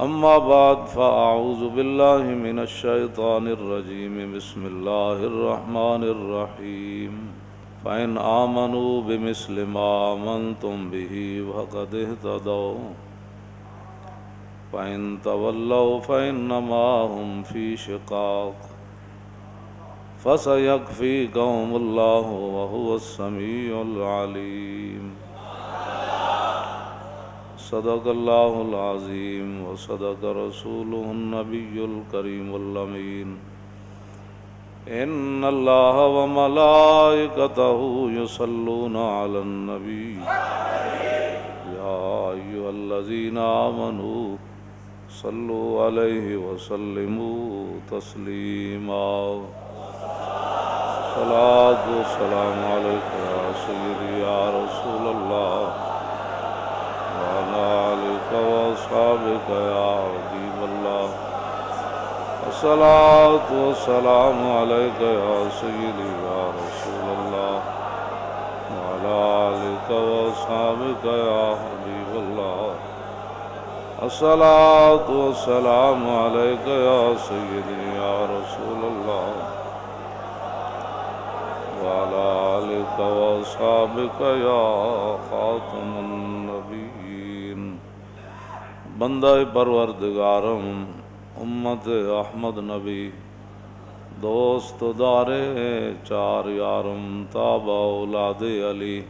أما بعد فأعوذ بالله من الشيطان الرجيم بسم الله الرحمن الرحيم فإن آمنوا بمثل ما آمنتم به فقد اهتدوا فإن تولوا فإنما هم في شقاق فسيكفيكهم الله وهو السميع العليم صدق الله العظيم وصدق رسوله النبي الكريم الأمين إن الله وملائكته يصلون على النبي يا أيها الذين آمنوا صلوا عليه وسلموا تسليما صلاة والسلام عليك يا سيدي يا رسول الله وعلى آلك وأصحابك يا حبيب الله الصلاة والسلام عليك يا سيدي يا رسول الله وعلى آلك وأصحابك يا حبيب الله الصلاة والسلام عليك يا سيدي يا رسول الله وعلى آلك وأصحابك يا خاتم النبيين بندہ پروردگارم امت احمد نبی دوست دارے چار یارم تابع اولاد علی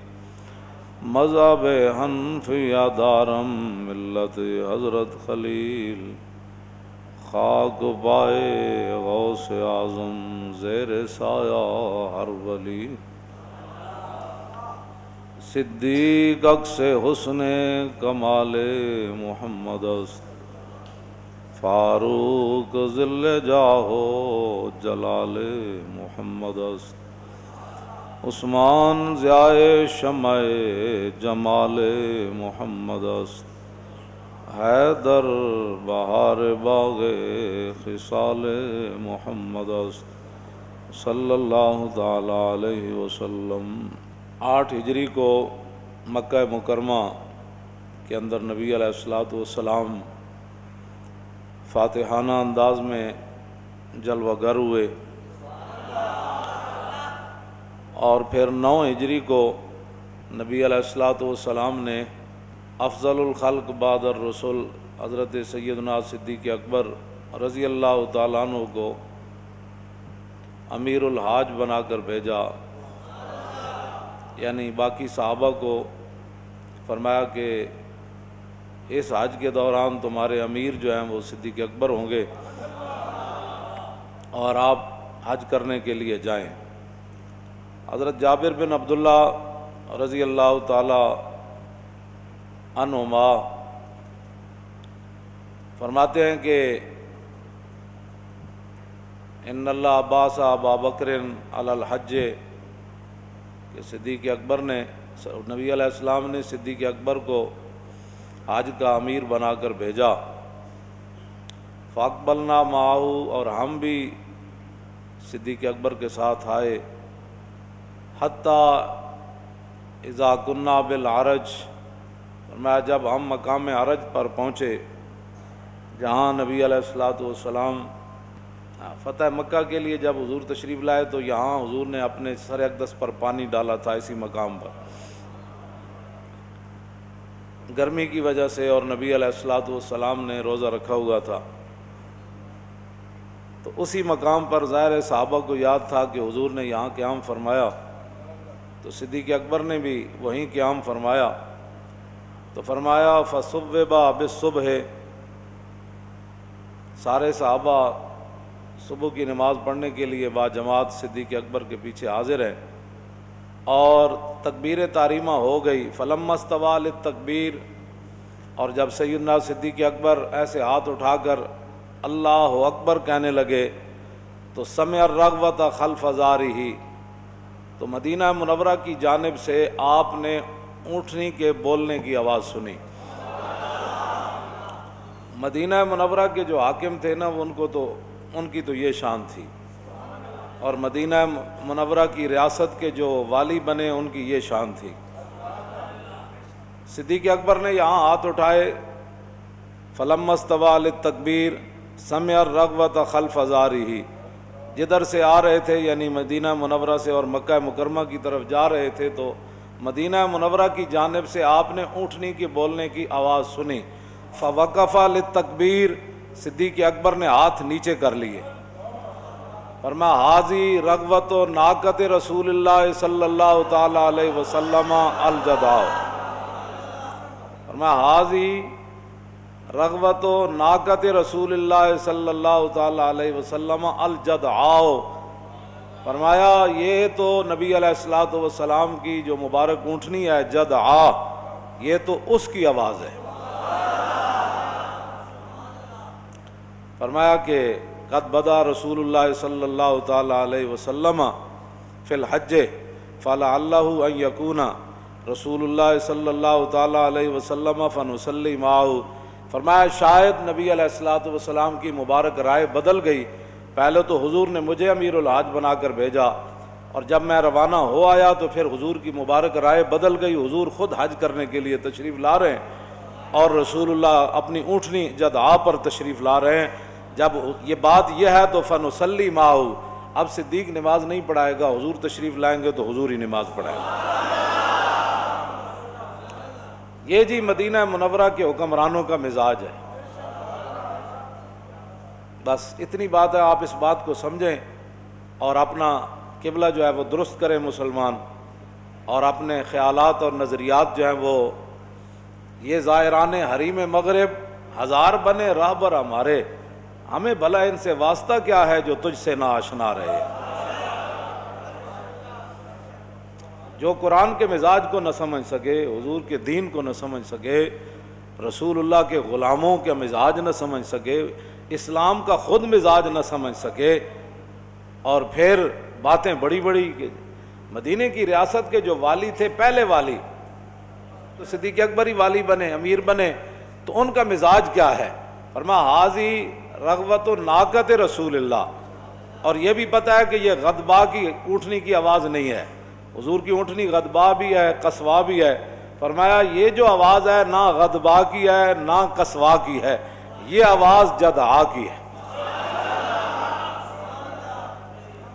مذہب حنفیہ دارم ملت حضرت خلیل خاک پائے غوث اعظم زیر سایہ ہر ولی صدیق عکس حسن کمال محمد است فاروق ذل جاہو جلال محمد است عثمان ضیاء شمع جمال محمد است حیدر بہار باغ خصال محمد است صلی اللہ تعالی علیہ وسلم۔ 8 ہجری کو مکہ مکرمہ کے اندر نبی علیہ السلام فاتحانہ انداز میں جلوہ گر ہوئے، اور پھر 9 ہجری کو نبی علیہ السلام نے افضل الخلق بعد الرسول حضرت سیدنا صدیق اکبر رضی اللہ تعالیٰ عنہ کو امیر الحاج بنا کر بھیجا، یعنی باقی صحابہ کو فرمایا کہ اس حج کے دوران تمہارے امیر جو ہیں وہ صدیق اکبر ہوں گے اور آپ حج کرنے کے لیے جائیں۔ حضرت جابر بن عبداللہ رضی اللہ تعالی عنہما فرماتے ہیں کہ ان اللہ عباس ابا بکر علی الحج، کہ صدیق اکبر نے نبی علیہ السلام نے صدیق اکبر کو حج کا امیر بنا کر بھیجا، فاقبلنا معاہو، اور ہم بھی صدیق اکبر کے ساتھ آئے، حتیٰ اذا کننا بالعرج، فرمایا جب ہم مقام عرج پر پہنچے جہاں نبی علیہ السلام فتح مکہ کے لیے جب حضور تشریف لائے تو یہاں حضور نے اپنے سر اقدس پر پانی ڈالا تھا، اسی مقام پر گرمی کی وجہ سے، اور نبی علیہ السلام نے روزہ رکھا ہوا تھا، تو اسی مقام پر ظاہر صحابہ کو یاد تھا کہ حضور نے یہاں قیام فرمایا، تو صدیق اکبر نے بھی وہیں قیام فرمایا، تو فرمایا فصببا بالصبح، سارے صحابہ صبح کی نماز پڑھنے کے لیے با جماعت صدیق اکبر کے پیچھے حاضر ہیں، اور تکبیر تحریمہ ہو گئی، فلما استوى للتکبیر، اور جب سیدنا صدیق اکبر ایسے ہاتھ اٹھا کر اللہ اکبر کہنے لگے تو سمع الرغبۃ خلف ظہرہ، تو مدینہ منورہ کی جانب سے آپ نے اونٹنی کے بولنے کی آواز سنی۔ مدینہ منورہ کے جو حاکم تھے نا ان کی تو یہ شان تھی، اور مدینہ منورہ کی ریاست کے جو والی بنے ان کی یہ شان تھی۔ صدیق اکبر نے یہاں ہاتھ اٹھائے فلما استوى للتکبیر سمع الرغبۃ خلف ازارہ، جدھر سے آ رہے تھے یعنی مدینہ منورہ سے اور مکہ مکرمہ کی طرف جا رہے تھے تو مدینہ منورہ کی جانب سے آپ نے اونٹنی کے بولنے کی آواز سنی، فوقف للتکبیر، صدیق اکبر نے ہاتھ نیچے کر لیے، فرمایا حاضی رغبت و ناقت رسول اللہ صلی اللہ تعالی علیہ وسلم الجدع، فرمایا حاضی رغبت و ناقت رسول اللہ صلی اللہ تعالی علیہ وسلم الجدع، فرمایا یہ تو نبی علیہ الصلوۃ والسلام کی جو مبارک اونٹنی ہے جدع، یہ تو اس کی آواز ہے۔ فرمایا کہ قد بدا رسول اللہ صلی اللہ تعالی علیہ وسلم فی الحج فلعلہ ان یکون رسول اللہ صلی اللہ تعالی علیہ وسلم فنصلی معہ، فرمایا شاید نبی علیہ الصلوۃ والسلام کی مبارک رائے بدل گئی، پہلے تو حضور نے مجھے امیر الحج بنا کر بھیجا اور جب میں روانہ ہو آیا تو پھر حضور کی مبارک رائے بدل گئی، حضور خود حج کرنے کے لیے تشریف لا رہے ہیں اور رسول اللہ اپنی اونٹنی جدع پر تشریف لا رہے ہیں۔ جب یہ بات یہ ہے تو فنصلی معہ، اب صدیق نماز نہیں پڑھائے گا، حضور تشریف لائیں گے تو حضور ہی نماز پڑھائے گا۔ یہ جی مدینہ منورہ کے حکمرانوں کا مزاج ہے۔ بس اتنی بات ہے، آپ اس بات کو سمجھیں اور اپنا قبلہ جو ہے وہ درست کریں مسلمان، اور اپنے خیالات اور نظریات جو ہیں وہ، یہ زائران حریم مغرب ہزار بنے راہبر ہمارے، ہمیں بھلا ان سے واسطہ کیا ہے جو تجھ سے نہ آشنا رہے۔ جو قرآن کے مزاج کو نہ سمجھ سکے، حضور کے دین کو نہ سمجھ سکے، رسول اللہ کے غلاموں کے مزاج نہ سمجھ سکے، اسلام کا خود مزاج نہ سمجھ سکے، اور پھر باتیں بڑی بڑی کہ مدینے کی ریاست کے جو والی تھے، پہلے والی تو صدیق اکبر ہی والی بنے، امیر بنے، تو ان کا مزاج کیا ہے؟ فرمایا حاضی رغبت و ناقت رسول اللہ، اور یہ بھی پتہ ہے کہ یہ غدبا کی اونٹنی کی آواز نہیں ہے، حضور کی اونٹنی غدبا بھی ہے قصوا بھی ہے، فرمایا یہ جو آواز ہے نہ غدبا کی ہے نہ قصوا کی ہے، یہ آواز جدع کی ہے۔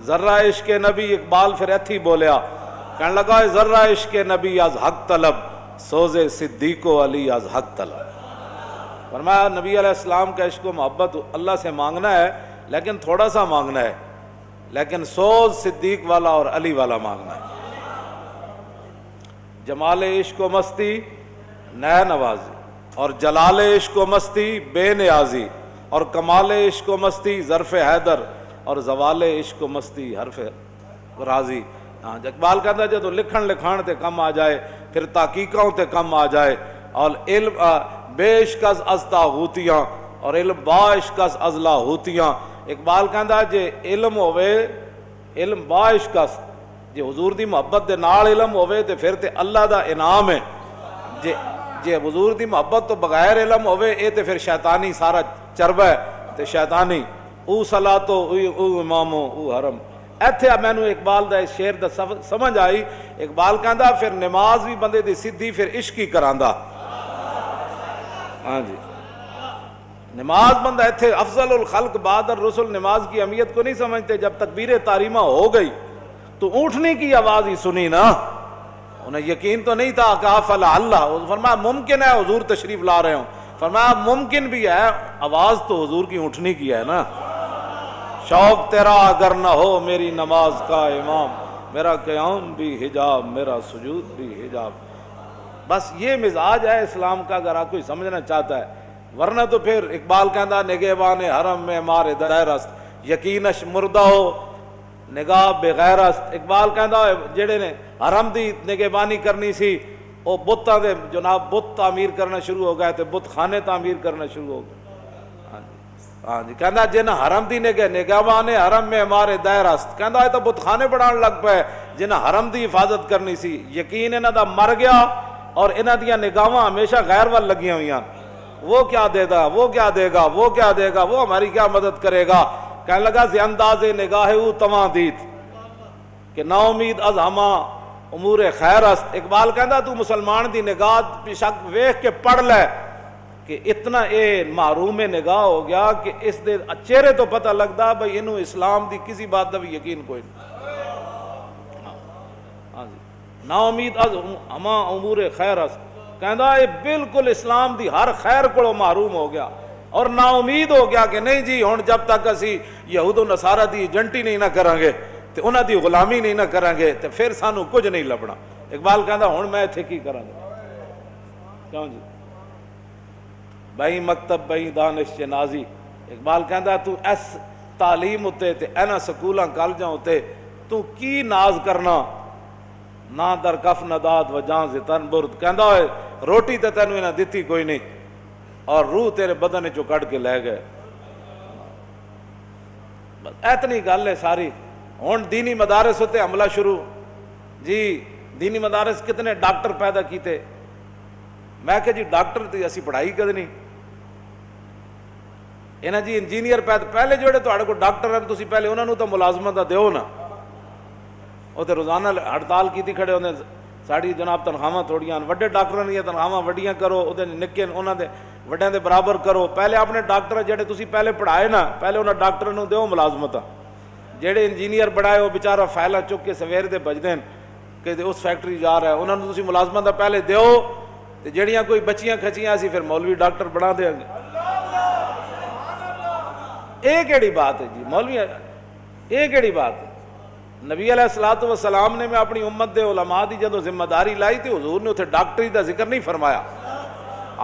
ذرہ عشق نبی، اقبال پھر ایتھی بولیا، کہنے لگا ذرہ عشق نبی از حق طلب، سوز صدیق و علی از حق طلب۔ فرمایا نبی علیہ السلام کا عشق و محبت اللہ سے مانگنا ہے لیکن تھوڑا سا مانگنا ہے، لیکن سوز صدیق والا اور علی والا مانگنا ہے۔ جمال عشق و مستی نئے نوازی، اور جلال عشق و مستی بے نیازی، اور کمال عشق و مستی ظرف حیدر، اور زوال عشق و مستی حرف راضی۔ اقبال کہتا ہے جدو لکھن لکھان تے کم آ جائے، پھر تحقیقوں تے کم آ جائے، اور علم بے عشق از تاغوتیاں اور علم با عشق از لاہوتیاں۔ اقبال کہتا جے علم ہوئے، علم با عشق جے حضور دی محبت دے نال علم ہوئے تے پھر تے اللہ دا انعام ہے، جے حضور دی محبت تو بغیر علم ہوئے اے تے پھر شیطانی سارا چربہ ہے تے شیطانی، او صلاۃ او امام او حرم۔ ایتھے میں نے اقبال دا اس شعر دا سمجھ آئی، اقبال کہندا پھر نماز بھی بندے دی سدھی پھر عشق ہی کراندا۔ ہاں جی، نماز بندہ ایتھے افضل الخلق بعد الرسل نماز کی اہمیت کو نہیں سمجھتے، جب تکبیر تحریمہ ہو گئی تو اونٹنے کی آواز ہی سنی نا، انہیں یقین تو نہیں تھا، کہا فلعلہ، فرمایا ممکن ہے حضور تشریف لا رہے ہوں، فرمایا ممکن بھی ہے، آواز تو حضور کی اونٹنی کی ہے نا۔ شوق تیرا اگر نہ ہو میری نماز کا امام، میرا قیام بھی حجاب میرا سجود بھی حجاب۔ بس یہ مزاج ہے اسلام کا، اگر آپ کوئی سمجھنا چاہتا ہے، ورنہ تو پھر اقبال کہندا نگہبان حرم میں مارے دائرست، یقینش مردہ ہو نگاہ بغیرست۔ اقبال کہندا جڑے نے حرم دی نگہبانی کرنی سی، وہ بتاں دے جناب بت تعمیر کرنا شروع ہو گئے، تے بت خانے تعمیر کرنا شروع ہو گئے۔ ہاں جی، کہندا جنہ حرم دی نگہبان حرم میں ہمارے دائرست، کہندا یہ تو بت خانے بنان لگ پے جنہ حرم دی حفاظت کرنی سی، یقین انہاں دا مر گیا اور انہاں دیاں نگاہاں ہمیشہ غیر ول لگیاں ہوئیاں، وہ کیا دے گا، وہ کیا دے گا، وہ کیا دے گا، وہ ہماری کیا مدد کرے گا۔ کہنے لگا زی انداز نگاہ او تواں دیت کہ نا امید از ہما امور خیر است۔ اقبال کہندا تو مسلمان دی نگاہ شک ویکھ کے پڑھ لے کہ اتنا اے محروم نگاہ ہو گیا کہ اس دے چہرے تو پتہ لگتا بھئی انہوں اسلام دی کسی بات دا بھی یقین کوئی نہیں. ہاں جی نا امید از ہما امور خیر اس کہندا اے بالکل اسلام دی ہر خیر کو محروم ہو گیا اور نا امید ہو گیا کہ نہیں جی ہن جب تک اسی یہود و نصارہ دی ایجنٹی نہیں نہ کریں گے تے انہاں دی غلامی نہیں نہ کریں گے تے پھر سانو کچھ نہیں لبنا. اقبال کہندا ہن میں ایتھے کی کراں گا کیوں جی بھائی مکتب بھائی دانش چ نازی. اقبال کہندا تو اس تعلیم اتے تے اینا سکولاں کالجاں اتے تو کی ناز کرنا نہ در کف نداد و جان سے تن برد. کہندا ہے روٹی تے تینوں انہاں دتی کوئی نہیں اور روح تیرے بدن چوں کٹ کے لے گئے. بس اتنی گل ہے ساری. ہن دینی مدارس ہوتے حملہ شروع جی دینی مدارس کتنے ڈاکٹر پیدا کیتے. میں کہ جی ڈاکٹر تے اسی پڑھائی کد نہیں انہاں جی انجینئر پہلے جوڑے تہاڈے کو ڈاکٹر ہیں تسی پہلے انہاں نوں تو ملازمت دا دیو نا. وہ تو روزانہ ہڑتال کیتی کھڑے ہوندے ساڑی جناب تنخواہاں تھوڑیاں وڈے ڈاکٹراں دی تنخواہاں وڈیاں کرو او دے نکے انہاں دے وڈیاں دے برابر کرو. پہلے اپنے ڈاکٹر جڑے تسی پہلے پڑھائے نا پہلے انہاں ڈاکٹراں نوں دیو ملازمتاں. جڑے انجینئر بڑھائے وہ بیچارہ فائلاں چک کے سویر دے بجدے کہ اس فیکٹری جا رہا ہے انہاں نوں تسی ملازمت دا پہلے دیو تے جڑیاں کوئی بچیاں کھچیاں اسی پھر مولوی ڈاکٹر بنا دیں گے. اے کیڑی بات ہے جی مولوی اے کیڑی بات ہے. نبی علیہ الصلوۃ والسلام نے میں اپنی امت دے علماء دی جدوں ذمہ داری لائی تھی حضور نے اتنے ڈاکٹری دا ذکر نہیں فرمایا.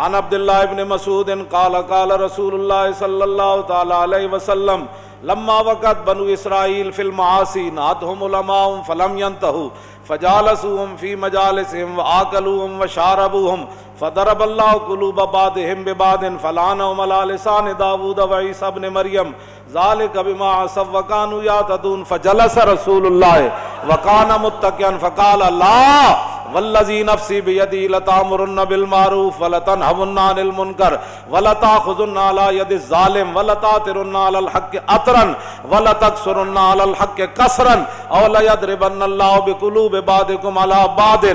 عن عبداللہ ابن مسعود قال قال رسول اللہ صلی اللہ تعالی علیہ وسلم لما وقت بنو اسرائیل فی المعاصی نہتهم علماء فلم ينتهوا فجالسوهم في مجالسهم وآكلوهم وشاربوهم فضرب الله قلوب بعضهم ببعض فلعنهم على لسان داود وعيسى ابن مريم ذلك بما عصوا وكانوا يعتدون فجلس رسول الله وكان متكئا فقال لا والذي نفسي بيدي لتأمرن بالمعروف ولتنهون عن المنكر ولتأخذن على يد الظالم ولتأثرن على الحق أثرا ولتكسرن على الحق كسرا أو ليضربن الله بقلوب بعضكم على بعض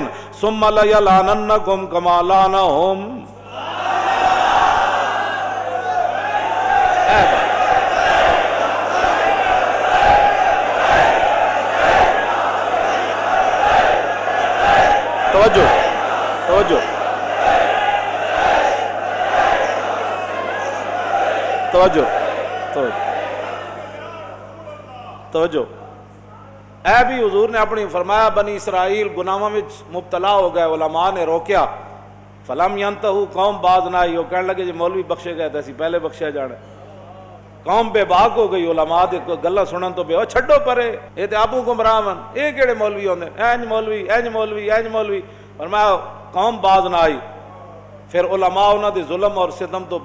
ثم ليلعننكم كما لعنهم. توجہ توجہ توجہ توجہ اے بھی حضور نے اپنی فرمایا بنی اسرائیل گناہاں وچ مبتلا ہو گئے علماء نے روکیا فلم ینتہو قوم باز نہ آئی وہ کہنے لگے جی مولوی بخشے گئے تھے پہلے بخشے جانے. قوم بے باک ہو گئی علماء دے گلاں سنن تو بے او چھڈو پرے اے تے آپو گمراہ ون اے کیڑے مولوی ہوندے اینج مولوی اینج مولوی اینج مولوی. فرمایا قوم باز نہ آئی پھر علماء انہاں دے ظلم اور ستم تو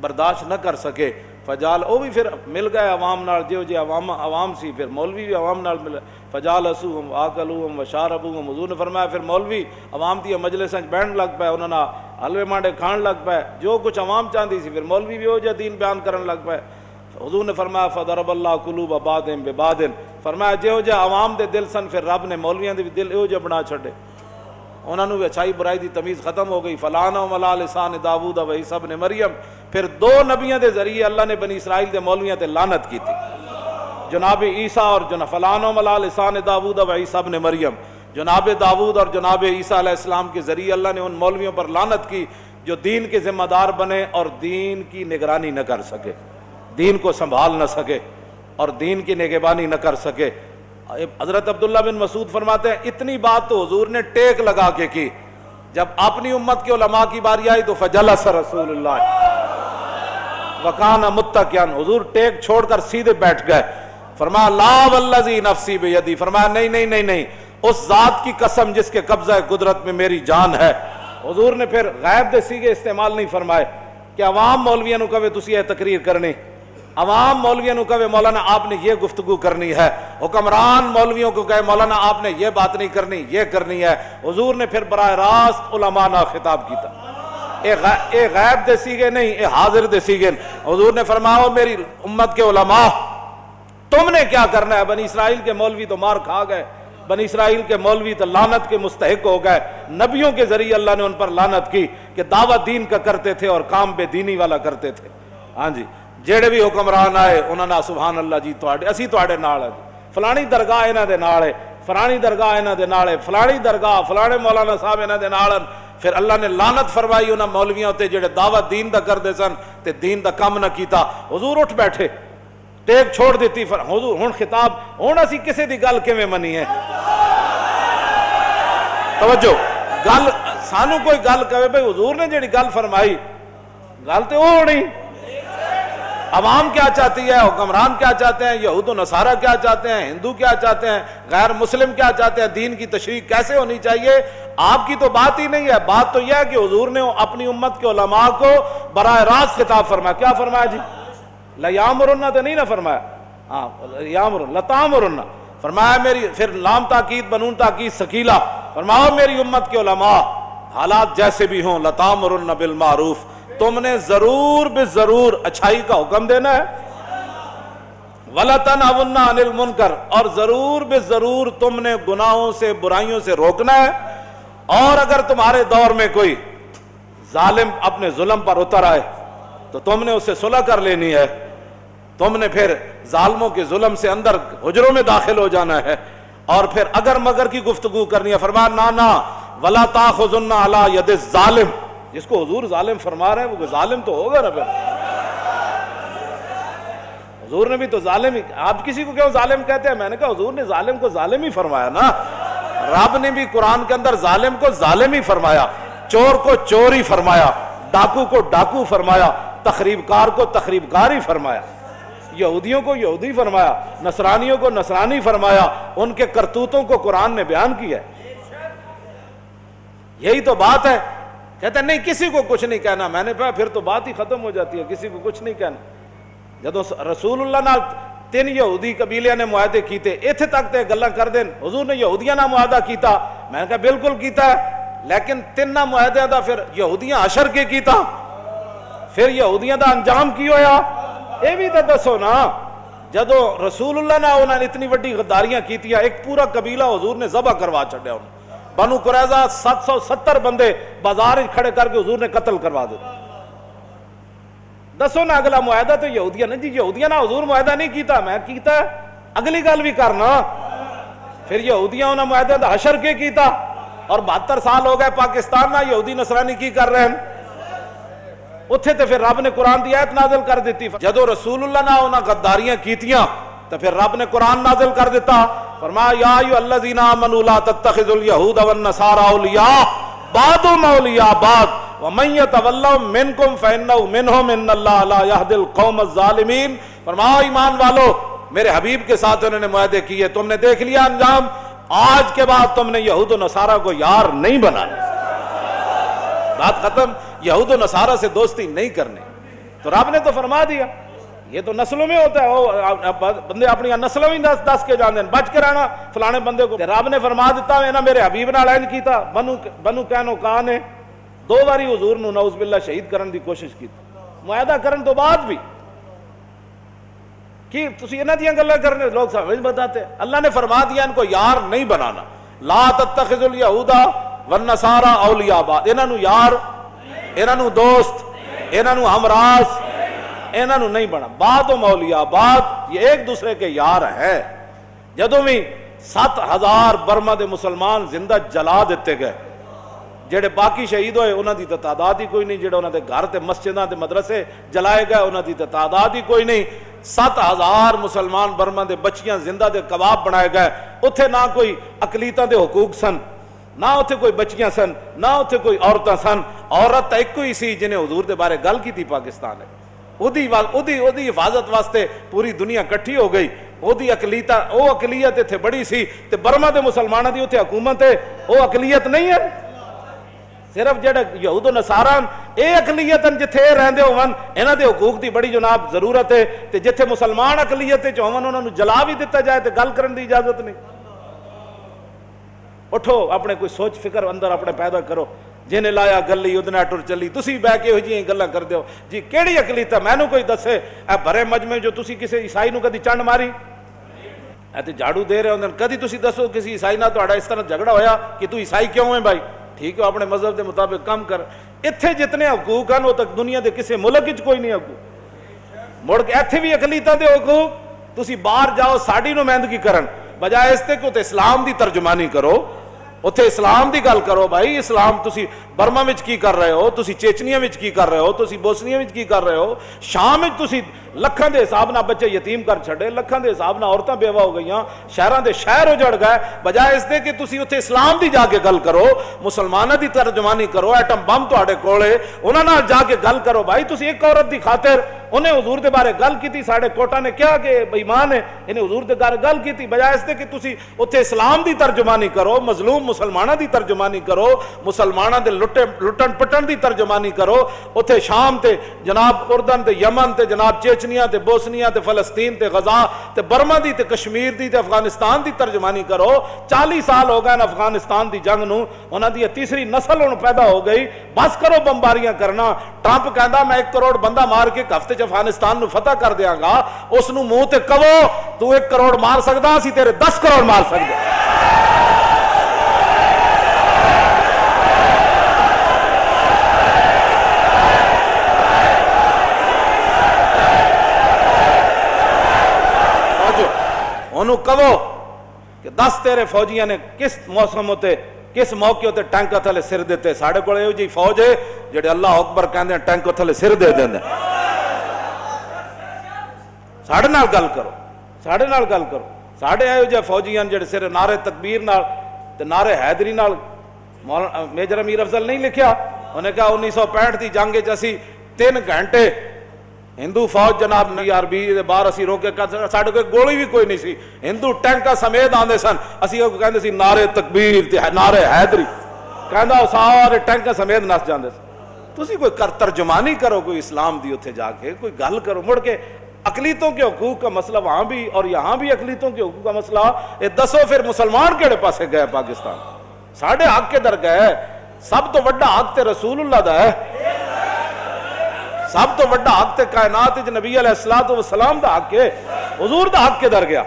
برداشت نہ کر سکے فجال او بھی پھر مل گئے عوام نال جو عوام سی پھر مولوی بھی عوام نال مل فجالسوہم آکلوہم وشاربوہم. حضور نے فرمایا پھر مولوی عوام دی مجلساں وچ بیٹھن لگ پے انہاں نال حلوے مانڈے کھان لگ پے جو کچھ عوام چاہندی سی پھر مولوی بھی او جا دین بیان کرن لگ پے. حضور نے فرمایا فضرب اللہ قلوب بعضهم ببعض فرمایا جو جا عوام دے دل سن پھر رب نے مولویاں دے دل او جا بنا چھڈے انہاں نوں اچھائی برائی دی تمیز ختم ہو گئی. فلعنہم علی لسان داؤد و عیسی ابن مریم پھر دو نبیوں دے ذریعے اللہ نے بنی اسرائیل دے مولویاں تے لعنت کی تھی جناب عیسیٰ اور فلعنہم علی لسان داؤد و عیسی ابن مریم. جناب داؤد اور جناب عیسیٰ علیہ السلام کے ذریعے اللہ نے ان مولویوں پر لعنت کی جو دین کے ذمہ دار بنے اور دین کی نگرانی نہ کر سکے دین کو سنبھال نہ سکے اور دین کی نگہبانی نہ کر سکے. حضرت عبداللہ بن مسعود فرماتے ہیں اتنی بات تو حضور نے ٹیک لگا کے کی. جب اپنی امت کے علماء کی باری آئی تو فجلس رسول اللہ وکان متکئا حضور ٹیک چھوڑ کر سیدھے بیٹھ گئے. فرمایا لا والذی نفسی بیدی فرمایا نہیں نہیں نہیں نہیں اس ذات کی قسم جس کے قبضہ قدرت میں میری جان ہے. حضور نے پھر غیب دے سیگے استعمال نہیں فرمائے کہ عوام مولویاں نو کہے تسی یہ تقریر کرنی عوام مولویوں کو کہے مولانا آپ نے یہ گفتگو کرنی ہے حکمران مولویوں کو کہے مولانا آپ نے یہ بات نہیں کرنی یہ کرنی ہے. حضور نے پھر براہ راست علماء نہ خطاب کیتا اے غیب دے سیگے نہیں اے حاضر دے سیگے. حضور نے فرمایا میری امت کے علماء تم نے کیا کرنا ہے. بنی اسرائیل کے مولوی تو مار کھا گئے بنی اسرائیل کے مولوی تو لعنت کے مستحق ہو گئے، نبیوں کے ذریعے اللہ نے ان پر لعنت کی کہ دعوت دین کا کرتے تھے اور کام بے دینی والا کرتے تھے۔ ہاں جی، جیڑے بھی حکمران آئے انہوں نے سبحان اللہ جی اسی تواڈے نال ہے، فلانی درگاہ انہاں دے نال ہے، فلانی درگاہ انہاں دے نال ہے، فلانی درگاہ فلانے مولانا صاحب انہاں دے نال۔ پھر اللہ نے لعنت فرمائی انہاں مولویاں تے جڑے دعوت دین دا کردے سن تے دین دا کم نہ کیتا۔ حضور اٹھ بیٹھے، ٹیک چھوڑ دیتی، حضور ہن خطاب، ہن اسی کسے دی گل کیویں منی ہے؟ توجہ، گل سانو کوئی گل کہے بھئی حضور نے جڑی گل فرمائی، گل تے وہ ہونی۔ عوام کیا چاہتی ہے، حکمران کیا چاہتے ہیں، یہود و نصارہ کیا چاہتے ہیں، ہندو کیا چاہتے ہیں، غیر مسلم کیا چاہتے ہیں، دین کی تشریح کیسے ہونی چاہیے، آپ کی تو بات ہی نہیں ہے۔ بات تو یہ ہے کہ حضور نے اپنی امت کے علماء کو براہ راست خطاب فرمایا۔ کیا فرمایا جی؟ لیامرن تو نہیں نہ فرمایا، ہاں یامرن لتامرن فرمایا میری، پھر لام تاکید بنون تاکید ثقیلہ، فرماؤ میری امت کے علماء حالات جیسے بھی ہوں لتامرن بالمعروف، تم نے ضرور بے ضرور اچھائی کا حکم دینا ہے، وَلَتَنْهَوْنَ عَنِ الْمُنْكَرِ، اور ضرور بے ضرور تم نے گناہوں سے برائیوں سے روکنا ہے۔ اور اگر تمہارے دور میں کوئی ظالم اپنے ظلم پر اتر آئے تو تم نے اس سے صلح کر لینی ہے، تم نے پھر ظالموں کے ظلم سے اندر حجروں میں داخل ہو جانا ہے، اور پھر اگر مگر کی گفتگو کرنی ہے، فرمایا نانا وَلَا تَأْخُذُنَّ عَلَىٰ يَدِ الظَّالِمِ، جس کو حضور ظالم فرما رہے ہیں وہ ظالم تو ہوگا نا۔ پھر حضور نے بھی تو ظالم ہی، آپ کسی کو کیوں ظالم کہتے ہیں؟ میں نے کہا حضور نے ظالم کو ظالم ہی فرمایا نا، رب نے بھی قرآن کے اندر ظالم کو ظالم ہی فرمایا، چور کو چور ہی فرمایا، ڈاکو کو ڈاکو فرمایا، تخریب کار کو تخریب کار ہی فرمایا، یہودیوں کو یہودی فرمایا، نصرانیوں کو نصرانی فرمایا، ان کے کرتوتوں کو قرآن نے بیان کیا ہے۔ یہی تو بات ہے۔ کہتا ہے نہیں کسی کو کچھ نہیں کہنا، میں نے کہا پھر تو بات ہی ختم ہو جاتی ہے، کسی کو کچھ نہیں کہنا۔ جدو رسول اللہ نال 3 یہودی قبیلیاں نے معاہدے کیتے، ایتھے تک تے گلاں کر دین، حضور نے یہودیاں نال معاہدہ کیتا، میں نے کہا بالکل کیتا ہے، لیکن 3 معاہدے دا پھر یہودیاں حشر کے کیتا، پھر یہودیاں دا انجام کی ہویا، اے بھی تو دسو نا۔ جدو رسول اللہ نے انہاں نے اتنی وڈی غداریاں کیتیاں، ایک پورا قبیلہ حضور نے ذبح کروا چھڈیا، انہوں بنو قریظہ 770 بندے بازار کھڑے کر کے حضور نے قتل کروا دے۔ دسو نا اگلا معاہدہ تو یہودیاں نے، جی یہودیاں نا حضور معاہدہ نہیں کیتا، میں کیتا ہے، اگلی گل بھی کرنا۔ پھر یہودیاں انہاں معاہدہ دا حشر کے کیتا، اور 72 سال ہو گئے پاکستان نا یہودی نصرانی کی کر رہے ہیں، اتھے تے پھر رب نے قرآن دی آیت نازل کر دیتی۔ جدو رسول اللہ نے انہاں غداریاں کیتیاں تو پھر رب نے قرآن نازل کر دیتا، فرمایا یا ایھا الذین آمنوا لا تتخذوا اليہود والنصارى اولیاء بعضهم اولیاء بعض ومن یتولہم منکم فانہ منہم ان اللہ لا یہدی القوم الظالمین۔ فرمایا ایمان والو، میرے حبیب کے ساتھ انہوں نے معاہدے کیے، تم نے دیکھ لیا انجام، آج کے بعد تم نے یہود و نصارہ کو یار نہیں بنانا، بات ختم، یہود و نصارہ سے دوستی نہیں کرنی۔ تو رب نے تو فرما دیا، یہ تو نسلوں میں ہوتا ہے، بندے اپنی نسلوں ہی دس کے جاندے ہیں، بچ کے رہنا فلانے بندے کو۔ رب نے فرما دیتا ہے نا میرے حبیب نال انج کیتا، بنو قینوقاع نے 2 باری حضور نو نعوذ باللہ شہید کرن دی کوشش کی، معاہدہ کرن تو بعد بھی کہ تسی انہاں دیاں گلاں کرنے، لوگ سمجھ بتاتے، اللہ نے فرما دیا ان کو یار نہیں بنانا، لا تتخذوا اليہود والنصارى اولیاء بعض، انہاں نو یار، انہاں نو دوست، انہاں نو ہمراز، انہاں نو نہیں بنا، بعض اولیاء بعض، یہ ایک دوسرے کے یار ہے۔ جدوں بھی 7000 برما دے مسلمان زندہ جلا دیتے گئے، جڑے باقی شہید ہوئے انہاں دی تعداد ہی کوئی نہیں، جڑے انہاں دے گھر تے مسجداں تے مدرسے جلائے گئے انہاں دی تعداد ہی کوئی نہیں۔ 7000 مسلمان برما دے بچیاں زندہ دے کباب بنائے گئے، اتھے نہ کوئی اقلیتاں دے حقوق سن، نہ اتھے کوئی بچیاں سن، نہ اتھے کوئی عورتاں سن، عورت ایک ہی سی جنہیں حضور دے بارے گل کی تھی پاکستان ہے، اودی حفاظت واسطے پوری دنیا کٹھی ہو گئی، اودی اقلیت اتھے بڑی سی، تے برما دے مسلمانوں دی اتھے حکومت ہے، وہ اقلیت نہیں ہے، صرف جڑے یہود و نصارہ اے اقلیت جتھے رہندے ہون انہاں دے حقوق دی بڑی جناب ضرورت ہے، تے جتھے مسلمان اقلیت وچ ہون انہاں نوں جلا بھی دتا جائے تے گل کرن دی اجازت نہیں۔ اٹھو اپنے کوئی سوچ فکر اندر اپنے پیدا کرو، جنہیں لایا گلی ادنا ٹر چلی، تسی بہ کے ہو جی گلاں کر دیو جی کیڑی اقلیت ہے، مینوں کوئی دسے، اے بھرے مجمع جو تسی کسی عیسائی نو کدی چنڈ ماری، ایتے جھاڑو دے رہے ہوندے کدی تسی دسو کسی عیسائی نال تہاڈا اس طرح جھگڑا ہویا کہ تو عیسائی کیوں ہے بھائی؟ ٹھیک ہے اپنے مذہب کے مطابق کام کر. اتنے جتنے حقوق ہیں وہ تک دنیا کے کسی ملک وچ کوئی نہیں حقوق. مڑ کے اتنے بھی اقلیتاں دے حقوق تسی باہر جاؤ ساڈی نمائندگی کرن بجائے اس تے کہ تے اسلام دی ترجمانی کرو, اتنے اسلام دی گل کرو. بھائی اسلام تسی برما وچ کی کر رہے ہو, تسی چیچنیا وچ کی کر رہے ہو, تسی بوسنیا وچ کی کر رہے ہو, شام وچ تسی لکھاں دے حساب نہ بچے یتیم کر چھڑے, لکھاں دے حساب نہ عورتاں بیوہ ہو گئیاں, شہراں دے شہر اجڑ گئے, بجائے اس دے کہ تسی اتنے اسلام دی جا کے گل کرو, مسلماناں دی ترجمانی کرو. ایٹم بم تہاڈے کولے انہاں نال جا کے گل کرو. بھائی تسی ایک عورت دی خاطر انہیں حضور دے بارے گل کیتی, ساڈے کوٹا نے کیا کہ بے ایمان ہے, انہیں حضور دے بارے گل کیتی, بجائے اس دے کہ تسی اتنے اسلام دی ترجمانی کرو, مظلوم مسلماناں دی ترجمانی کرو, مسلماناں دے لٹن پٹن دی ترجمانی کرو. اتنے شام تے جناب اردن تے یمن تے جناب چیچنیا تے بوسنیا تے فلسطین تے غزہ تے برما دی تے کشمیر دی تے افغانستان دی ترجمانی کرو. 40 سال ہو گئے افغانستان دی جنگ نو, انہاں دی تیسری نسل ہن پیدا ہو گئی. بس کرو بمباریاں کرنا. ٹرمپ کہندا میں 1 کروڑ بندہ مار کے ہفتے چ افغانستان نو فتح کر دیاں گا. اس نو منہ تے کہو تو 1 کروڑ مار سکدا, اسی تیرے 10 کروڑ مار سکدے. انہوں کہو کہ 10 تیرے فوجیاں نے کس موسم ہوتے کس موقع ہوتے ٹینک تھلے سر دیتے. ساڑھے کو ایو جی فوج ہے جڑے اللہ اکبر کہندے ہیں ٹینک تھلے سر دے دیں. ساڑھے نال گل کرو, ساڑھے نال گل کرو. ساڑھے ایو جی فوجیاں جڑے سر نعرے تکبیر نال تے نعرے حیدری نال. میجر امیر افضل نہیں لکھیا, انہیں کہا 1965 دی جنگ وچ اسی 3 گھنٹے ہندو فوج جناب عربی دے باہر اسی روکے, ساڈے کوئی گولی بھی کوئی نہیں سی, ہندو ٹینکا سمیت آندے سن, اسی کہندے سی نعرے تکبیر تے نعرے حیدری, کہندا سارے ٹینکا سمیت نس جاندے سن. تسی کوئی ترجمانی کرو کوئی اسلام دی اتھے جا کے, کوئی گل کرو. مڑ کے اقلیتوں کے حقوق کا مسئلہ وہاں بھی اور یہاں بھی اقلیتوں کے حقوق کا مسئلہ. یہ دسو پھر مسلمان کیڑے پاسے گئے پاکستان؟ ساڈے حق کے در گئے. سب تو بڑا حق تے رسول اللہ دا ہے, سب تو بڑا حق تے کائنات وچ نبی علیہ الصلوۃ والسلام دا حق ہے, حضور دا حق کے در گیا.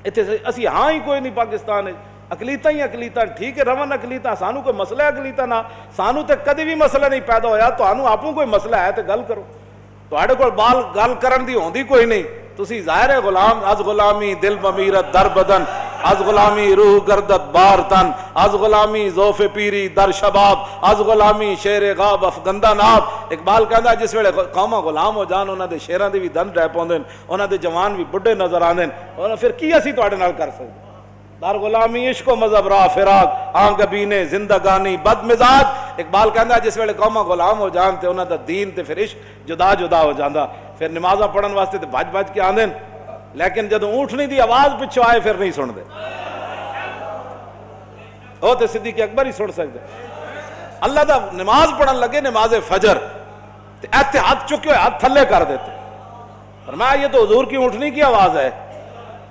اتنے اسی ہاں ہی کوئی نہیں پاکستان ہے, اقلیتاں ہی اقلیتاں. ٹھیک ہے رون اقلیتاں, سانو کوئی مسئلہ ہے اقلیتاں نہ, سانو تے کدی بھی مسئلہ نہیں پیدا ہویا. تانوں آپوں کوئی مسئلہ ہے تے گل کرو. تواڈے کول بال گل کرن دی ہوندی کوئی نہیں. تسی ظاہر ہے غلام, از غلامی دل بمیرت در بدن, از غلامی روح گردت بار تن, از غلامی ذوف پیری در شباب, از غلامی شیر غاب افغندہ ناب. اقبال کہندا جس ویلے قوماں غلام ہو جان انہاں دے شیراں دے بھی دن رہ پوندے, انہاں دے جوان بھی بڈھے نظر آندے, اور پھر کی اسی تواڈے نال کر سکدے؟ در غلامی عشق و مذہب راہ فراق آنگبینے زندگانی بد مزاج. اقبال کہندا جس ویلے قوماں غلام ہو جان تے انہاں دا دین تے پھر عشق جدا جدا ہو جاندا. پھر نمازاں پڑھن واسطے تے بھج بھج کے آندے, لیکن جدوں اونٹنی دی آواز پچھو آئے پھر نہیں سن دے. وہ تے صدیق اکبر ہی سن سکدے. اللہ دا نماز پڑھن لگے نماز فجر تے ایتھے ہاتھ چکے ہوئے ہاتھ تھلے کر دیتے. فرمایا یہ تو حضور کی اونٹنی کی آواز ہے.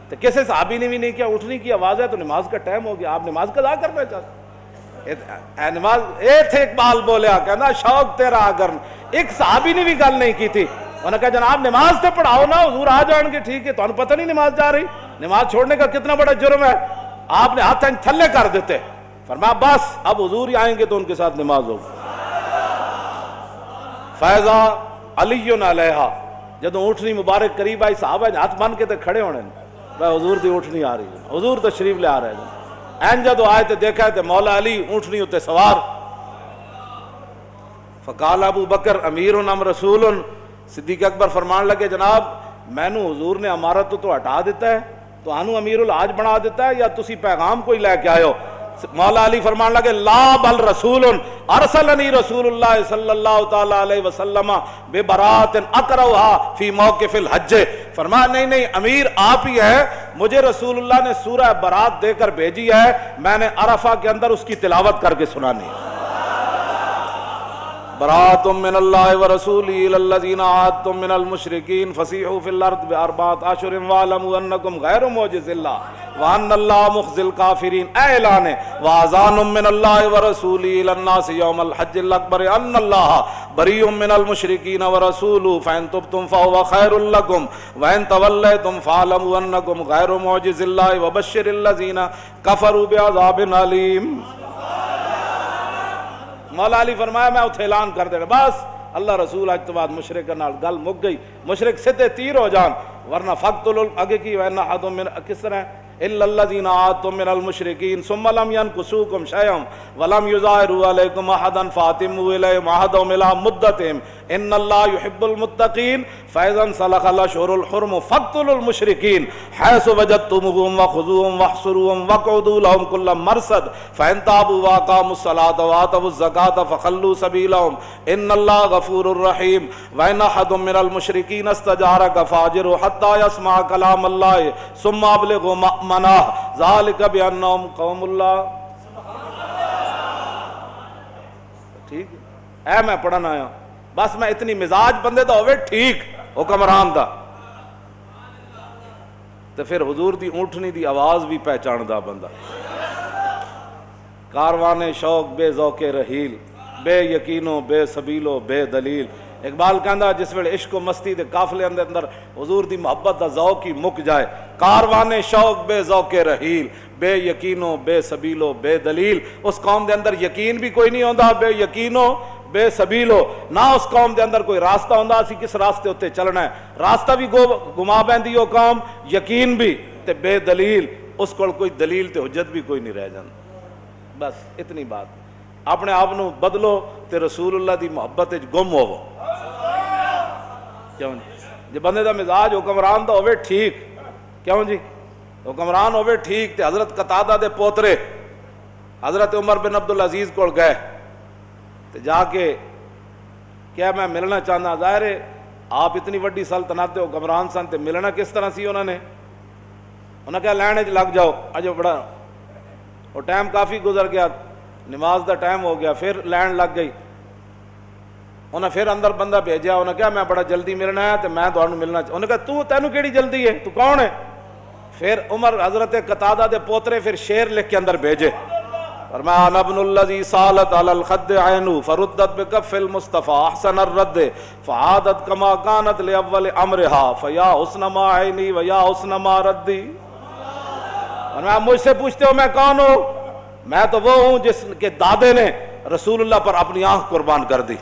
تو کسی صحابی نے بھی نہیں کیا, اٹھنے کی آواز ہے تو نماز کا ٹائم ہو گیا, آپ نماز قضا کرنا چاہتے نماز. اے تھے اقبال بولیا, کہنا شوق تیرا اگر. ایک صحابی نے بھی گل نہیں کی تھی, انہوں نے کہا جناب نماز تے پڑھاؤ نا, حضور آ جان گے. ٹھیک ہے, تو پتہ نہیں نماز جا رہی, نماز چھوڑنے کا کتنا بڑا جرم ہے. آپ نے ہاتھ تھلے کر دیتے. فرمایا بس اب حضور ہی آئیں گے تو ان کے ساتھ نماز ہوگی. فیضا علی علیہ جدوں اونٹنی مبارک قریب آئی, صحابہ ہاتھ بن کے تے کھڑے ہونے, حضور دی اونٹنی آ رہی ہے, حضور تشریف لے آ رہے ہیں. این جدو آئے تے دیکھا ہے تے مولا علی اونٹنی ہوتے سوار. فقال ابو بکر امیر ام رسول. صدیق اکبر فرمان لگے جناب میں نو حضور نے امارت تو ہٹا دیتا ہے, تو انو امیر الحاج بنا دیتا ہے, یا تسی پیغام کوئی لے کے آئے ہو؟ مولا علی فرمان لگے لا بل رسول ارسلنی رسول اللہ صلی اللہ تعالی علیہ وسلم ببرات اقرؤها فی موقف الحج. فرمایا نہیں نہیں امیر آپ ہی ہے, مجھے رسول اللہ نے سورہ برات دے کر بھیجی ہے, میں نے عرفہ کے اندر اس کی تلاوت کر کے سنانی ہے. برات من اللہ ورسولہ الی الذین عاہدتم من المشرکین فسیحوا فی الارض باربعۃ اشہر واعلموا انکم غیر معجز اللہ وان اللہ مخزی الکافرین، اعلان ہے واذان من اللہ ورسولہ الی الناس یوم الحج الاکبر ان اللہ بریء من المشرکین ورسولہ فان تبتم فهو خیر لکم وان تولیتم فاعلموا انکم غیر معجز اللہ وبشر الذین کفروا بعذاب علیم۔ مولا علی فرمایا میں اتھے اعلان کر دینا، بس اللہ رسول اج تو بعد مشرک نال گل مک گئی، مشرک سیدھے تیر ہو جان، ورنہ فقتل اگے کی وَإِنَّ أَحَدٌ مِّنْ کس طرح إِلَّا الَّذِينَ عَاهَدتُّم مِّنَ الْمُشْرِكِينَ ثُمَّ لَمْ يَنْقُصُوكُمْ شَيْئًا وَلَمْ يُظَاهِرُوا عَلَيْكُمْ أَحَدًا فَأَتِمُّوا إِلَيْهِمْ عَهْدَهُمْ إِلَىٰ مُدَّتِهِمْ إِنَّ اللَّهَ يُحِبُّ الْمُتَّقِينَ فَإِذَا انسَلَخَ الْأَشْهُرُ الْحُرُمُ فَاقْتُلُوا الْمُشْرِكِينَ حَيْثُ وَجَدتُّمُوهُمْ وَخُذُوهُمْ وَاحْصُرُوهُمْ وَاقْعُدُوا لَهُمْ كُلَّ مَرْصَدٍ فَإِن تَابُوا وَأَقَامُوا الصَّلَاةَ وَآتَوُا الزَّكَاةَ فَخَلُّوا سَبِيلَهُمْ إِنَّ اللَّهَ غَفُورٌ رَّحِيمٌ وَإِنْ أَحَدٌ مِّنَ الْمُشْرِكِينَ اسْتَجَارَكَ فَأَجِرْهُ حَتَّىٰ يَسْمَعَ كَلَامَ اللَّهِ ثُمَّ أَبْلِغْهُ مَأْمَنَهُ ذَلِكَ بِأَنَّهُمْ قَوْمٌ لَّا۔ ٹھیک اے میں پڑھنا آیا، بس میں اتنی مزاج بندے دا ہوئے ٹھیک حکمران دا تو پھر حضور دی اونٹنی دی آواز بھی پہچان دا بندہ۔ کاروان شوق بے ذوق رحیل بے یقینو بے سبیلو بے دلیل۔ اقبال کہندا جس ویلے عشق و مستی دے قافلے اندر حضور دی محبت دا ذوق ہی مک جائے، کاروان شوق بے ذوق رحیل بے یقینو بے سبیلو بے دلیل، اس قوم دے اندر یقین بھی کوئی نہیں ہوندا، بے یقینو بے سبیلو، نہ اس قوم دے اندر کوئی راستہ ہوندا اسی کس راستے ہوتے چلنا ہے، راستہ بھی گما بیندی ہو قوم، یقین بھی تے بے دلیل، اس کو کوئی دلیل تے حجت بھی کوئی نہیں رہ جاندی۔ بس اتنی بات، اپنے آپ نو بدلو تے رسول اللہ دی محبت وچ گم ہوو۔ کیوں جی بندے دا مزاج حکمران دا ہوئے ٹھیک، کیوں جی حکمران ہوئے ٹھیک تے حضرت قتادہ دے پوترے حضرت عمر بن عبدالعزیز کو گئے تے جا کے کیا میں ملنا چاہنا، ظاہر ہے آپ اتنی وڈی سلطنت دے حکمران سن تے ملنا کس طرح سی، انہوں نے کہا لین وچ لگ جاؤ، اجو بڑا وہ ٹائم کافی گزر گیا، نماز دا ٹائم ہو گیا، پھر لین لگ گئی، انہیں پھر اندر بندہ بھیجا، انہیں کہا میں بڑا جلدی ملنا ہے تو میں تمہیں ملنا چاہتا، انہیں کہا تینوں کیڑی جلدی ہے، تو کون ہے؟ پھر عمر حضرت قتادہ دے پوترے پھر شعر لکھ کے اندر بھیجے، فرمایا انا ابن الذی سالت علی الخد عینو فردت بکف المصطفیٰ احسن الرد فعادت کما کانت لاول امرہا فیا حسن ما عینی ویا حسن ما ردی۔ فرمایا مجھ سے پوچھتے ہو میں کون ہوں؟ میں تو وہ ہوں جس کے دادے نے رسول اللہ پر اپنی آنکھ قربان کر دی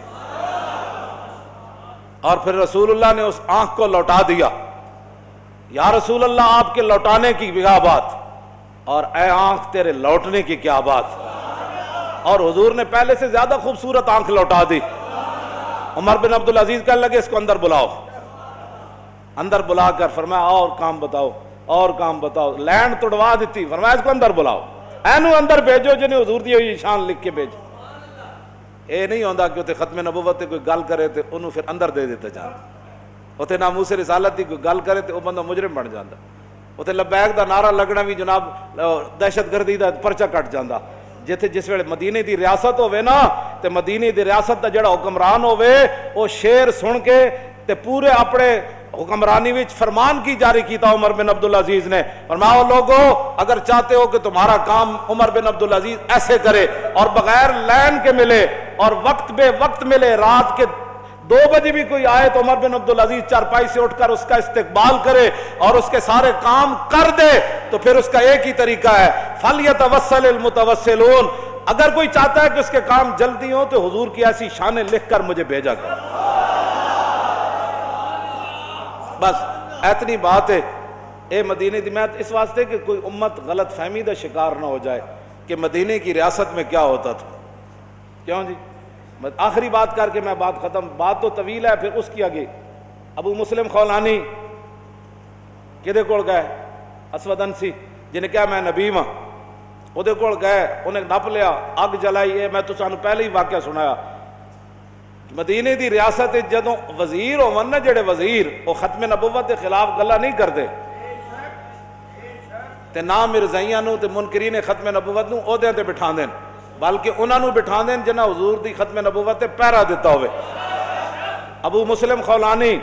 اور پھر رسول اللہ نے اس آنکھ کو لوٹا دیا۔ یا رسول اللہ آپ کے لوٹانے کی کیا بات، اور اے آنکھ تیرے لوٹنے کی کیا بات، اور حضور نے پہلے سے زیادہ خوبصورت آنکھ لوٹا دی۔ عمر بن عبدالعزیز کہنے لگے اس کو اندر بلاؤ، اندر بلا کر فرمایا اور کام بتاؤ اور کام بتاؤ، لینڈ توڑوا دیتی، فرمایا اس کو اندر بلاؤ، اینو اندر بھیجو جنہیں حضور دی ہوئی شان لکھ کے بھیجو۔ اے نہیں ہوندا کہ اتنے ختم نبوت کوئی گل کرے تو انہوں پھر اندر دے دیتا جانا، اتنے ناموس رسالت دی کوئی گل کرے تو وہ بندہ مجرم بن جاتا، اتنے لبیک دا نعرہ لگنا بھی جناب دہشت گردی دا پرچہ کٹ جاتا۔ جتھے جس ویلے مدینے دی ریاست ہوئے نا تے مدینے دی ریاست دا جڑا حکمران ہوئے وہ شعر سن کے تے پورے اپنے حکمرانی وچ فرمان کی جاری کیتا عمر بن عبدالعزیز نے، فرمایا لوگو اگر چاہتے ہو کہ تمہارا کام عمر بن عبدالعزیز ایسے کرے اور بغیر لین کے ملے اور وقت بے وقت ملے، رات کے 2 بجے بھی کوئی آئے تو عمر بن عبدالعزیز چارپائی سے اٹھ کر اس کا استقبال کرے اور اس کے سارے کام کر دے، تو پھر اس کا ایک ہی طریقہ ہے فَلْيَتَوَسَّلِ الْمُتَوَسِّلُونَ، اگر کوئی چاہتا ہے کہ اس کے کام جلدی ہوں تو حضور کی ایسی شانیں لکھ کر مجھے بھیجا کر۔ بس اتنی بات ہے۔ اے مدینے دی، میں اس واسطے کہ کوئی امت غلط فہمی دا شکار نہ ہو جائے کہ مدینے کی ریاست میں کیا ہوتا تھا، کیوں جی آخری بات کر کے میں بات ختم، بات تو طویل ہے پھر اس کی آگے۔ ابو مسلم خولانی کدے کول گئے؟ اسود انسی جنہیں کہا میں نبی ہاں، وہ کول گئے، انہیں نپ لیا، اگ جلائی، میں تو سانو پہلے ہی واقعہ سنایا۔ مدینے دی ریاست جدوں وزیر ہون نا، جڑے وزیر وہ ختم نبوت کے خلاف گلا نہیں کرتے تے نہ مرزائیاں نو تے منکرین ختم نبوت نو عہدیاں تے بٹھا دین، بلکہ انہوں نے بٹھا دیں جنہ حضور دی ختم نبوت پہرا دیتا ہوئے. ابو مسلم خولانی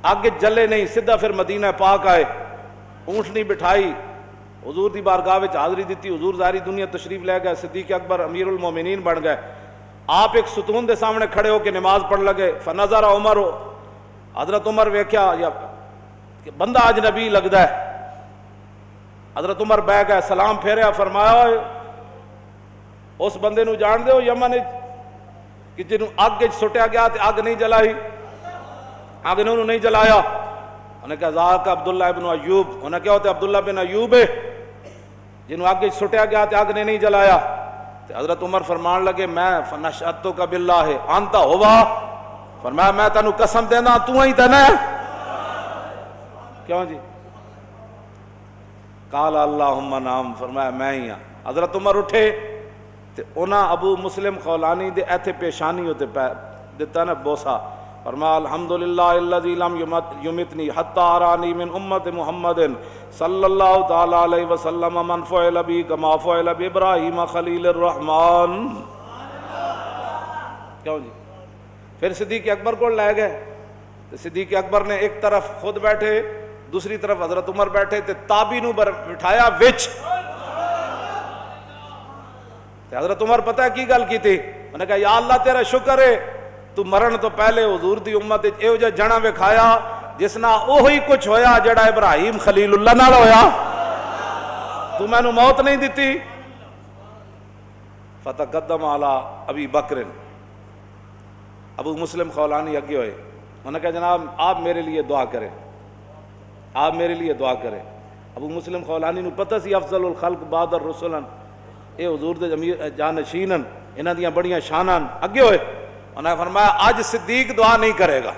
آگے جلے نہیں، سیدھا پھر مدینہ پاک آئے، اونٹنی بٹھائی، حضور دی بارگاہ وچ حاضری دیتی، حضور ظاہری دنیا تشریف لے گئے، صدیق اکبر امیر المومنین بن گئے. آپ ایک ستون دے سامنے کھڑے ہو کے نماز پڑھ لگے. فنظر عمر، حضرت عمر ویکھیا یا بندہ اجنبی لگدا ہے. حضرت عمر بہ گئے، سلام پھیریا، فرمایا اس بندے نو جان دے ہو یمن کہ جنوں اگ سٹیا گیا تے اگ نہیں جلائی، اگ نے انہوں نہیں جلایا. انہوں نے کہا ذاک عبداللہ ابن ایوب. انہوں نے کہا ہوتے عبداللہ بن ایوب ہے جنہوں اگ سٹیا گیا تے اگ نے نہیں جلایا. تے حضرت عمر فرمان لگے میں فنشأتک باللہ انت ہوا، فرمایا میں تینوں قسم دینا تو ہی تینا ہے. کیوں جی؟ قال اللہم نام، فرمایا میں ہی ہاں. حضرت عمر اٹھے تے انہاں ابو مسلم خولانی دے ایتھے پیشانی ہوتے دیتا نا بوسا، فرمایا الحمدللہ الذی لم یمتنی حتی ارانی من امت محمد صلی اللہ تعالی علیہ وسلم من فعل بی کما فعل بابراہیم خلیل الرحمن. کیوں جی؟ پھر صدیق اکبر کو لے گئے. صدیق اکبر نے ایک طرف خود بیٹھے، دوسری طرف حضرت عمر بیٹھے تے تابی نو بٹھایا وچ. حضرت عمر پتہ ہے کی گل کی تھی؟ انہوں نے کہا یا اللہ تیرا شکر ہے تو مرن تو پہلے حضور دی امت ایو جا جنا وکھایا جس نہ اوہی کچھ ہویا جڑا ابراہیم خلیل اللہ نال ہویا. تو میں نو موت نہیں دیتی. فتقدم علی ابی بکر، ابو مسلم خولانی اگے ہوئے. انہوں نے کہا جناب آپ میرے لیے دعا کریں، آپ میرے لیے دعا کریں. ابو مسلم خولانی نو پتہ سی افضل الخلق بعد الرسل، اے حضور دے جانشینن، انہاں دیاں بڑیاں شاناں. اگے ہوئے انہوں نے فرمایا اج صدیق دعا نہیں کرے گا.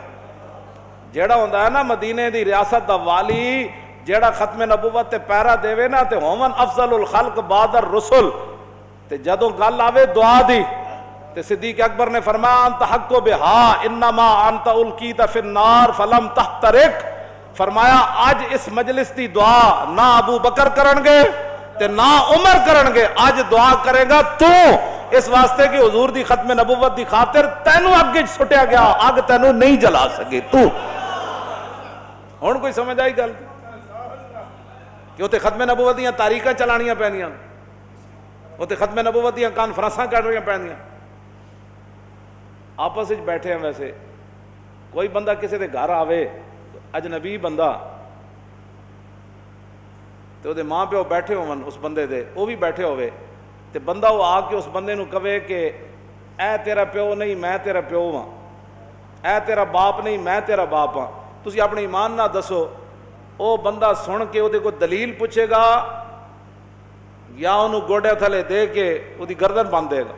جیڑا ہوندا ہے نا مدینے دی ریاست دا والی، جیڑا ختم نبوت تے پیرا دیوے نا تے ہومن افضل الخلق بعد الرسل، تے جدوں گل آوے دعا دی تے صدیق اکبر نے فرمایا انت حق بہا انما انت القیت فی النار فلم تحترق. فرمایا آج اس مجلس دی دعا نہ ابو بکر کرن گے تے نہ عمر کرن گے، آج دعا کرے گا تو، اس واسطے کہ حضور دی ختم نبوت دی خاطر تینوں اگ سٹیا گیا، اگ تینوں نہیں جلا سکے تو. ہن کوئی سمجھ آئی گل کہ اوتے ختم نبوت دیاں تاریخاں چلانیاں پیندیاں، اوتے ختم نبوت دیاں کانفرنساں کرنیاں پیندیاں. آپس وچ بیٹھے ہیں، ویسے کوئی بندہ کسی دے گھر آوے اجنبی بندہ تے وہ ماں پیو بیٹھے ہون اس بندے دے، وہ بھی بیٹھے ہوئے تے بندہ وہ آ کے اس بندے نو کہے کہ اے تیرا پیو نہیں میں تیرا پیو ہاں، اے تیرا باپ نہیں میں تیرا باپ ہاں، تسی اپنی ایمان نہ دسو. وہ بندہ سن کے وہ کو دلیل پوچھے گا یا انہوں گوڑے تھلے دے کے وہ دی گردن باندھ دے گا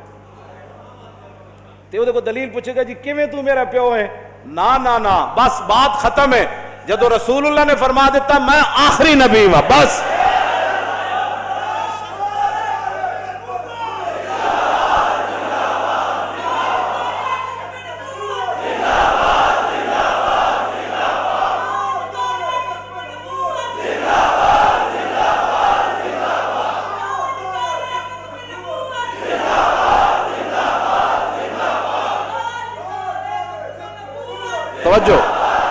تے وہ کو دلیل پوچھے گا جی کیویں تو میرا پیو ہے؟ نہ بس بات ختم ہے. جدو رسول اللہ نے فرما دیتا میں آخری نبی ہوں بس.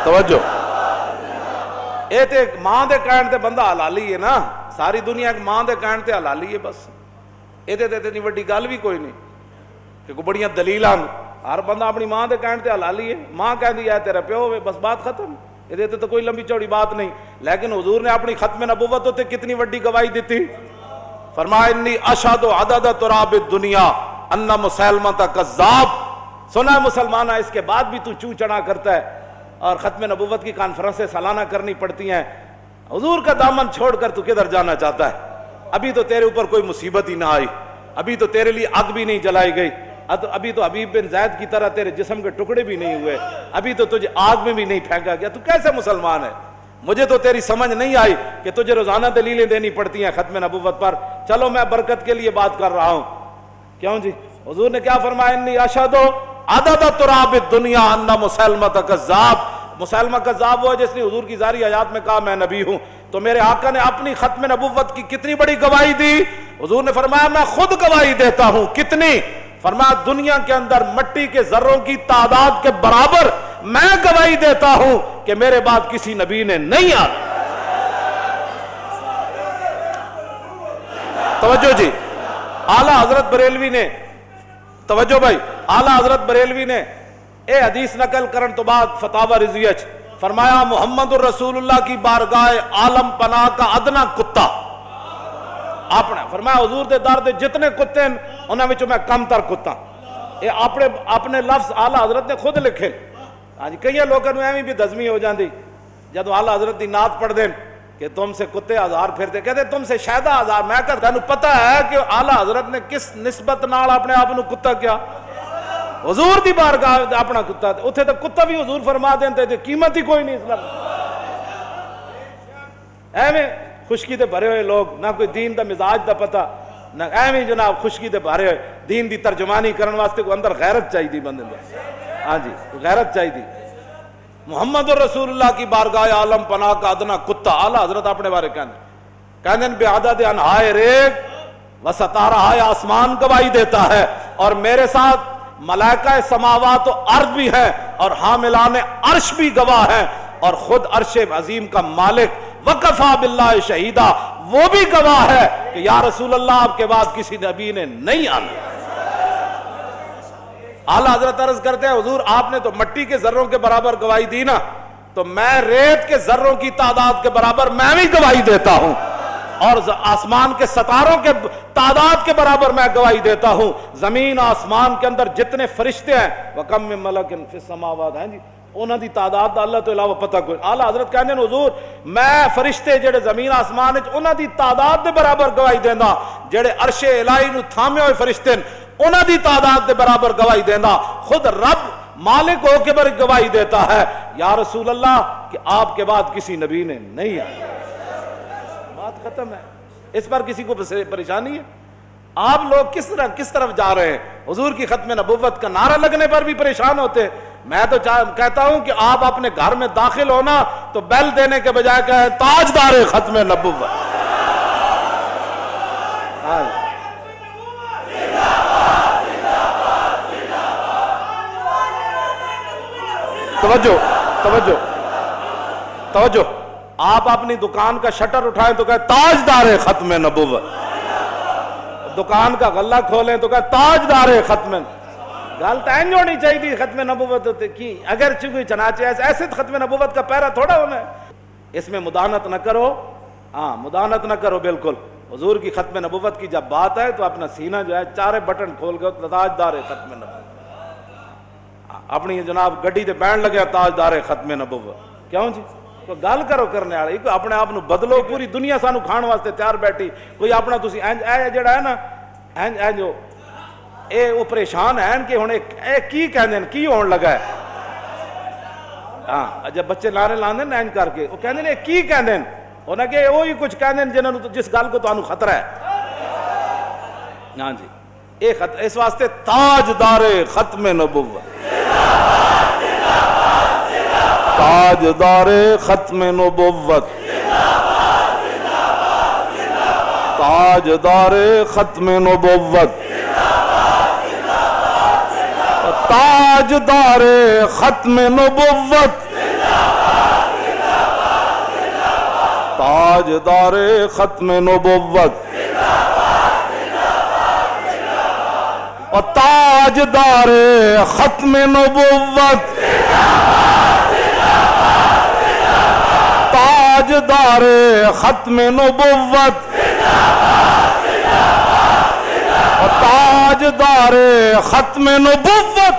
توجہ اے تے ماں دے کہن تے بندہ حلالی ہے نا، ساری دنیا ایک ماں دے کہن تے حلالی ہے بس. اے تے اتنی وڈی گل بھی کوئی نہیں کہ کوئی بڑیاں دلیلاں، ہر بندہ اپنی ماں دے کہن تے حلالی ہے. ماں کہندی ہے تیرا پیو ہے بس بات ختم. اے تے تو کوئی لمبی چوڑی بات نہیں. لیکن حضور نے اپنی ختم نبوت تے کتنی وڈی گواہی دیتی. فرمایا انی اشہد عدد تراب الدنیا ان مسلمہ کذاب. سنا مسلمانہ اس کے بعد بھی تو چوں چڑھا کرتا ہے اور ختم نبوت کی کانفرنسیں سالانہ کرنی پڑتی ہیں. حضور کا دامن چھوڑ کر تو کدھر جانا چاہتا ہے؟ ابھی تو تیرے اوپر کوئی مصیبت ہی نہ آئی، ابھی تو تیرے لیے آگ بھی نہیں جلائی گئی، ابھی تو حبیب بن زید کی طرح تیرے جسم کے ٹکڑے بھی نہیں ہوئے، ابھی تو تجھے آگ میں بھی نہیں پھینکا گیا. تو کیسے مسلمان ہے؟ مجھے تو تیری سمجھ نہیں آئی کہ تجھے روزانہ دلیلیں دینی پڑتی ہیں ختم نبوت پر. چلو میں برکت کے لیے بات کر رہا ہوں. کیوں جی؟ حضور نے کیا فرمایا؟ انی اشہد عدد تراب الدنیا ان مسلمہ کذاب. مسلمہ کذاب ہوا جس نے حضور کی ظاہری حیات میں کہا میں نبی ہوں. تو میرے آقا نے اپنی ختم نبوت کی کتنی بڑی گواہی دی حضور نے فرمایا میں خود گواہی دیتا ہوں. کتنی؟ فرمایا دنیا کے اندر مٹی کے ذروں کی تعداد کے برابر میں گواہی دیتا ہوں کہ میرے بعد کسی نبی نے نہیں آنا. توجہ جی، اعلیٰ حضرت بریلوی نے، توجہ بھائی، اعلیٰ حضرت بریلوی نے اے حدیث نقل کرن تو بعد فتاوی رضویہ فرمایا محمد الرسول اللہ کی بارگاہ عالم پناہ کا ادنا کتا آپ نے فرمایا حضور دے در دے جتنے کتے ہیں انہاں وچوں میں کم تر کتا. اے اپنے لفظ اعلیٰ حضرت نے خود لکھے. ہاں جی، کئی لوگوں نے ایویں بھی دزمی ہو جاندی جدو اعلیٰ حضرت دی نعت پڑھ دین کہ تم سے کتے ہزار پھرتے، کہتے تم سے شہدہ ہزار. میں کہتا تینوں پتہ ہے کہ اعلیٰ حضرت نے کس نسبت نال اپنے آپ نو کتا کیا؟ حضور دی بارگاہ اپنا کتا. اتھے تو کتا بھی حضور فرما دیندے تے قیمت ہی کوئی نہیں اسلام. ایویں خشکی دے بھرے ہوئے لوگ، نہ کوئی دین دا مزاج دا پتہ، نہ ایویں جناب خشکی دے بھرے ہوئے. دین دی ترجمانی کرن واسطے کو اندر غیرت چاہیے بندے دا. ہاں جی، غیرت چاہیے. محمد الرسول اللہ کی بارگاہ عالم پناہ کا ادنا کتا. اعلیٰ حضرت اپنے بارے کہنے بعدد انہائے ریگ و ستارہ آسمان گواہی دیتا ہے، اور میرے ساتھ ملائکہ سماوات و ارض بھی ہیں، اور حاملان عرش بھی گواہ ہیں، اور خود عرش عظیم کا مالک وکفا باللہ شہیدہ وہ بھی گواہ ہے کہ یا رسول اللہ آپ کے بعد کسی نبی نے نہیں آنا. اعلیٰ حضرت عرض کرتے ہیں حضور آپ نے تو مٹی کے ذروں کے برابر گواہی دی نا، تو میں ریت کے ذروں کی تعداد کے برابر میں بھی گواہی دیتا ہوں، اور آسمان کے ستاروں کے تعداد کے برابر میں گواہی دیتا ہوں. زمین آسمان کے اندر جتنے فرشتے ہیں وَكَم مِّن مَلَكٍ فِي السَّمَاوَاتِ ہیں جی، انہاں دی تعداد دا اللہ تو علاوہ پتہ کوئی. اعلیٰ حضرت کہنے حضور میں فرشتے جڑے زمین آسمان وچ انہاں دی تعداد دے برابر گواہی دیندا، جڑے عرش الہی نو تھامے ہوئے فرشتے انہاں دی تعداد دے برابر گواہی دیندا. خود رب مالک ہو کے بر گواہی دیتا ہے یا رسول اللہ کہ آپ کے بعد کسی نبی نے نہیں آیا. بات ختم ہے. اس پر کسی کو پریشانی ہے؟ آپ لوگ کس طرف جا رہے ہیں؟ حضور کی ختم نبوت کا نعرہ لگنے پر بھی پریشان ہوتے ہیں. میں تو کہتا ہوں کہ آپ اپنے گھر میں داخل ہونا تو بیل دینے کے بجائے کہیں تاجدار ختم نبوت. توجہ توجہ توجہ. آپ اپنی دکان کا شٹر اٹھائیں تو کہیں تاجدار ختم نبوت. دکان کا غلہ کھولیں تو کہیں تاجدار ختم. گل تو این ہونی چاہیے ختم نبوت کی. اگر چونکہ چنانچہ ایسے ختم نبوت کا پیرا تھوڑا ہونا ہے. اس میں مداحنت نہ کرو. ہاں مداحنت نہ کرو بالکل. حضور کی ختم نبوت کی جب بات ہے تو اپنا سینہ جو ہے چارے بٹن کھول کے تاجدار ختم نبوت. اپنی جناب گڈی تے بین لگیا تاجدار ختم نبوت. کیوں جی؟ کوئی گل کرو کرنے والی. کوئی اپنے آپ بدلو. پوری دنیا سانو کھان واسطے تیار بیٹھی. کوئی اپنا تسی اے جڑا ہے نا اے جو اے وہ پریشان ہیں کہ ہن اے کی کہندے ہیں کی ہون لگا ہے. ہاں جب بچے نعرے لاندے نا اینج کر کے وہ کہندے نے کی کہندے ہیں انہاں کہ وہی کچھ کہندے ہیں جنہاں نوں جس گل کو تانوں خطرہ ہے. ہاں جی اس واسطے تاجدار ختم نبوت. تاجدار ختم نبوت. تاجدار ختم نبوت. تاجدار ختم نبوت. تاجدار ختم نبوت. اور تاجدار ختم نبوت. تاجدار ختم نبوت. اور تاجدار ختم نبوت.